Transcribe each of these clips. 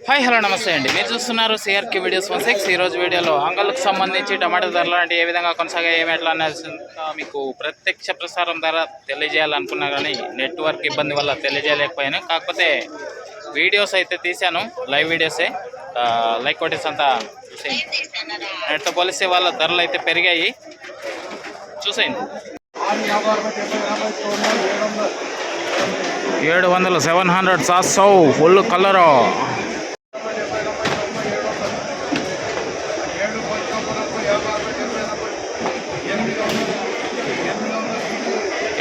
Hi hello నమస్తే అండి. మీరు చూస్తున్నారు సిఆర్కే వీడియోస్ 16. ఈరోజు వీడియోలో అంగళ్ళకు సంబంధించి టమాటా ధరలు లాంటి ఏ విధంగా కొనసాగాయి ఏమి ఎట్లా అనేది మీకు ప్రత్యక్ష ప్రసారం ధర తెలియజేయాలనుకున్నా కానీ నెట్వర్క్ ఇబ్బంది వల్ల తెలియజేయలేకపోయాను. కాకపోతే వీడియోస్ అయితే తీశాను, లైవ్ వీడియోసే. లైక్ కొట్టేసి అంతా చూసేయండి. నెట్తో పోలిస్తే వాళ్ళ ధరలు అయితే పెరిగాయి, చూసేయండి. 700 700 700 ఫుల్ కలరు.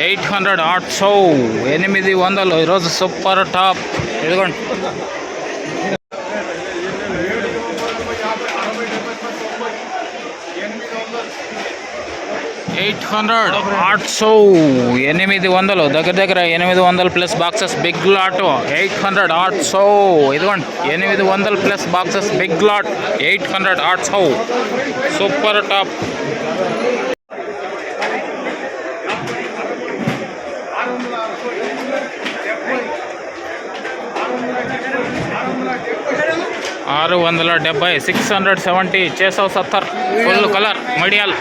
800 800 ఈరోజు సూపర్ టాప్. ఇదిగోండి 800 800 దగ్గర 800 ప్లస్ బాక్సెస్ బిగ్ లాట్. 800 ఇదిగోండి 800 plus boxes big lot. 800 super top. 670 670 670 full colour medial.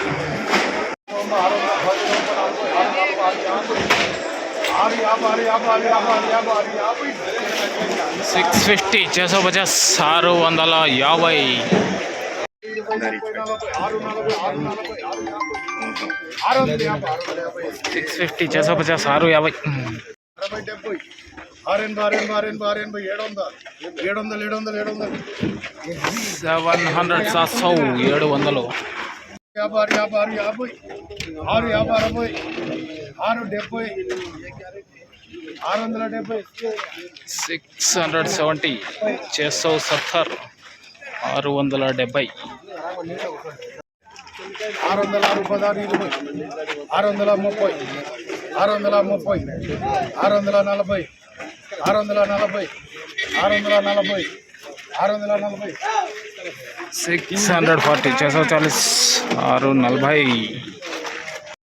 650 650 650. 650 650 650. 670 670 670. 640 640 640.